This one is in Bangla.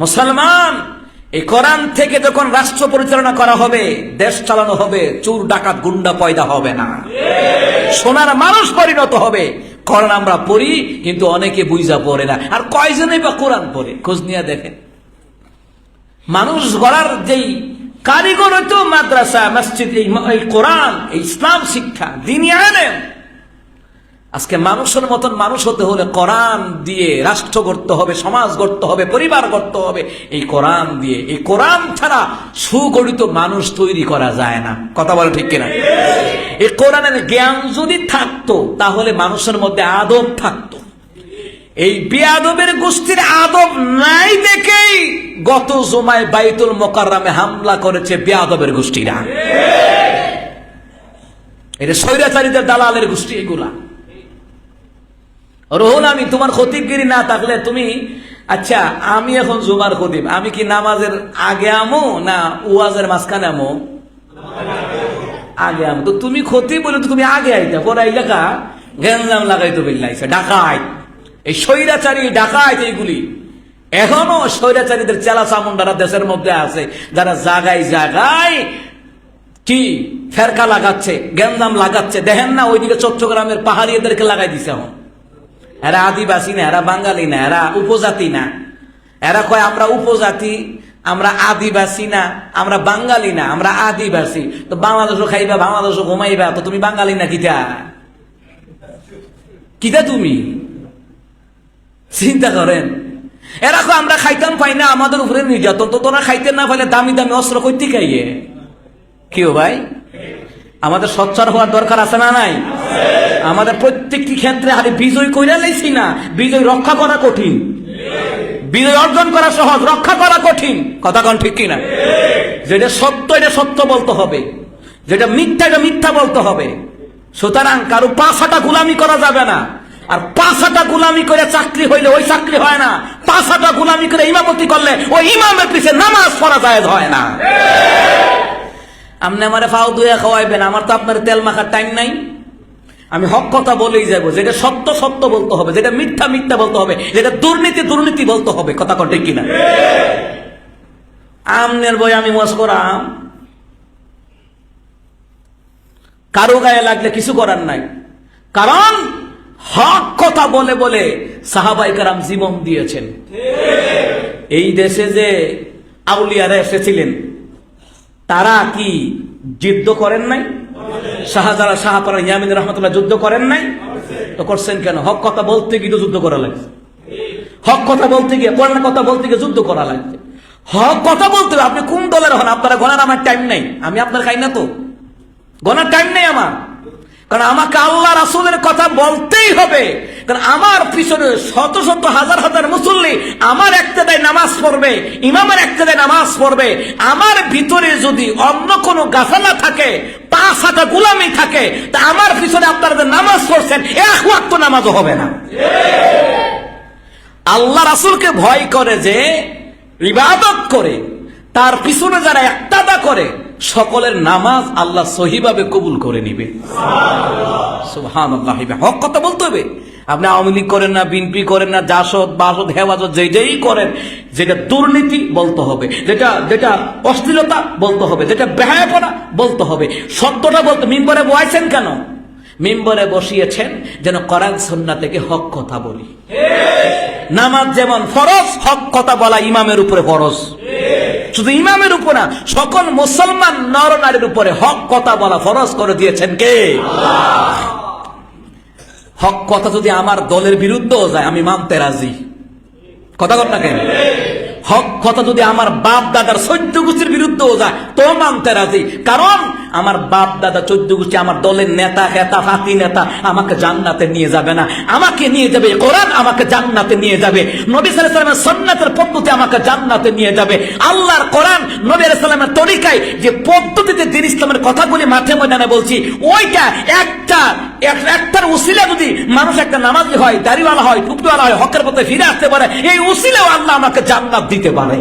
মুসলমান, এই কোরআন থেকে যখন রাষ্ট্র পরিচালনা করা হবে, দেশ চালানো হবে, চোর ডাকাত গুন্ডা পয়দা হবে না, সোনার মানুষ পরিণত হবে। কোরআন আমরা পড়ি, কিন্তু অনেকে বুঝা পড়ে না। আর কয়জনে বা কোরআন পড়ে? খোঁজ নিয়ে দেখেন। মানুষ গড়ার যেই কারিগর হইতো মাদ্রাসা, মসজিদ, এই কোরআন, এই ইসলাম শিক্ষা, দ্বীনি আলেম। আজকে মানুষের মতন মানুষ হতে হলে কোরআন দিয়ে রাষ্ট্র গড়তে হবে, সমাজ গড়তে হবে, পরিবার গড়তে হবে এই কোরআন দিয়ে। এই কোরআন ছাড়া সুগঠিত মানুষ তৈরি করা যায় না। কথা বলে ঠিক কিনা? এই কোরআনের জ্ঞান যদি থাকতো, তাহলে মানুষের মধ্যে আদব থাকতো। এই বেয়াদবের গোষ্ঠীর আদব নাই দেখেই গত জুমায় বাইতুল মোকাররমে হামলা করেছে বেয়াদবের গোষ্ঠীরা। এটা স্বৈরাচারীদের দালালের গোষ্ঠী এগুলা। রোহন, আমি তোমার খতিবগিরি না থাকলে তুমি, আচ্ছা আমি এখন জুমার খতিব, আমি কি নামাজের আগে আমো না ওয়াজের মাঝখানে আমো? আগে আমো। তো তুমি খতিব বলে তো তুমি আগে আইতা, পরে আইলা কা গেঞ্জাম লাগাইতো বিল্লাইছে ডাকাত। এই স্বৈরাচারী ডাকাত এইগুলি এখনো স্বৈরাচারীদের চেলা চামুন্ডারা দেশের মধ্যে আছে, যারা জাগায় জাগায় কি ফেরকা লাগাচ্ছে, গেঞ্জাম লাগাচ্ছে। দেখেন না ওইদিকে চট্টগ্রামের পাহাড়িদেরকে লাগাই দিছে। এখন এরা আদিবাসী না, এরা বাঙালি না, এরা উপজাতি না। এরা কয় আমরা উপজাতি, আমরা আদিবাসী না, আমরা বাঙালি না, আমরা আদিবাসী। তো বাংলাদেশও খাইবা, বাংলাদেশও ঘুমাইবা, তো তুমি বাঙালি না কিটা? কিটা তুমি চিন্তা করেন। এরা কয় আমরা খাইতাম পাই না, আমাদের উপরে নির্যাতন। তো তোরা খাইতে না পাইলে দামি দামি অস্ত্র করতে খাইয়ে কি ভাই? আমাদের সোচ্চার হওয়ার দরকার আছে না নাই? আমাদের প্রত্যেকটি ক্ষেত্রে আরে বিজয় কইরা লাইছি না, বিজয় রক্ষা করা কঠিন। বিজয় অর্জন করা সহজ, রক্ষা করা কঠিন। কথা কোন ঠিক কিনা? যেটা সত্য এটা সত্য বলতে হবে, যেটা মিথ্যা এটা মিথ্যা বলতে হবে। সুতরাং কারো পাছাটা গোলামি করা যাবে না। আর পাছাটা গোলামি করে চাকরি হইলে ওই চাকরি হয় না। পাছাটা গোলামি করে ইমামতি করলে ওই ইমামের পিছে নামাজ পড়া জায়েজ হয় না। আপনি আমারে ফাও দুয়া খাওয়াইবেন, আমার তো আপনার তেল মাখার টাইম নাই। আমি হক কথা বলেই যাবো। যেটা সত্য সত্য বলতে হবে, যেটা মিথ্যা মিথ্যা বলতে হবে, যেটা দুর্নীতি দুর্নীতি বলতে হবে। কথা ঠিক কিনা? আমনের বই আমি ওয়াজ করাম, কারো গায়ে লাগলে কিছু করার নাই। কারণ হক কথা বলে বলে সাহাবায়ে কেরাম জীবন দিয়েছেন। এই দেশে যে আউলিয়ারা এসেছিলেন, তারা কি যুদ্ধ করেন নাই? শাহজালাল শাহপরান ইয়ামিন রহমতুল্লাহ যুদ্ধ করেন নাই? তো করছেন কেন? হক কথা বলতে গিয়ে তো যুদ্ধ করা লাগছে। হক কথা বলতে গিয়ে, কোরআনের কথা বলতে গিয়ে যুদ্ধ করা লাগছে। হক কথা বলতে হবে। আপনি কোন দলের হন? আপনারা গণার আমার টাইম নেই। আমি আপনার খাই না, তো গণার টাইম নেই আমার। কারণ আমাকে আল্লাহ রাসূলের কথা বলতেই হবে। কারণ আমার পিছনে শত শত হাজার হাজার মুসল্লি আমার একতেদায় নামাজ পড়বে, ইমামের একতেদায় নামাজ পড়বে। আমার ভিতরে যদি অন্য কোনো গাফালা থাকে, পাঁচ হাতে গোলামি থাকে, তা আমার পিছনে আপনারা যে নামাজ পড়ছেন এক ওয়াক্ত নামাজও হবে না। আল্লাহ রাসূলকে ভয় করে যে ইবাদত করে, তার পিছনে যারা ইক্তাদা করে, সকলের নামাজ আল্লাহ সহিভাবে কবুল করে নিবে। সুবহানাল্লাহ। হক কথা বলতে হবে। আপনি আওয়ামী লীগ করেন না, বিএনপি করেন না, জাসদ বাসদ হেফাজত যেই করেন, যেটা দুর্নীতি বলতে হবে, যেটা অশ্লীলতা বলতে হবে, যেটা বেহায়াপনা বলতে হবে, সত্যটা বলতে। মিম্বরে বসাইছেন কেন? মিম্বরে বসিয়েছেন যেন কোরআন সুন্নাহ থেকে হক কথা বলি। নামাজ যেমন ফরজ, হক কথা বলা ইমামের উপরে ফরজ। শুধু ইমামের উপর না, সকল মুসলমান নর নারীর উপরে হক কথা বলা ফরজ করে দিয়েছেন কে? আল্লাহ। হক কথা যদি আমার দলের বিরুদ্ধেও যায়, আমি মানতে রাজি। কথা কর না কেন? হক কথা যদি আমার বাপ দাদার 14 গোষ্ঠীর বিরুদ্ধেও যায়, তো মানতে রাজি। কারণ আমার বাপ দাদা 14 গোষ্ঠী, আমার দলের নেতা হেতা ফাতি নেতা আমাকে জান্নাতে নিয়ে যাবে না। আমাকে নিয়ে যাবে কোরআন, আমাকে জান্নাতে নিয়ে যাবে। নবী সাল্লাল্লাহু আলাইহি ওয়াসাল্লামের সুন্নাতের পদ্ধতি আমাকে জান্নাতে নিয়ে যাবে। আল্লাহর কোরআন, নবী সাল্লাল্লাহু আলাইহি ওয়াসাল্লামের তরিকায় যে পদ্ধতিতে দ্বীন ইসলামের কথাগুলি মাঠে ময়দানে বলছি, ওইটা একটার উসিলা যদি মানুষ একটা নামাজি হয়, দাড়িওয়ালা হয়, টুপিওয়ালা হয়, হকের পথে ফিরে আসতে পারে, এই উসিলাও আল্লাহ আমাকে জান্নাত দিতে পারে।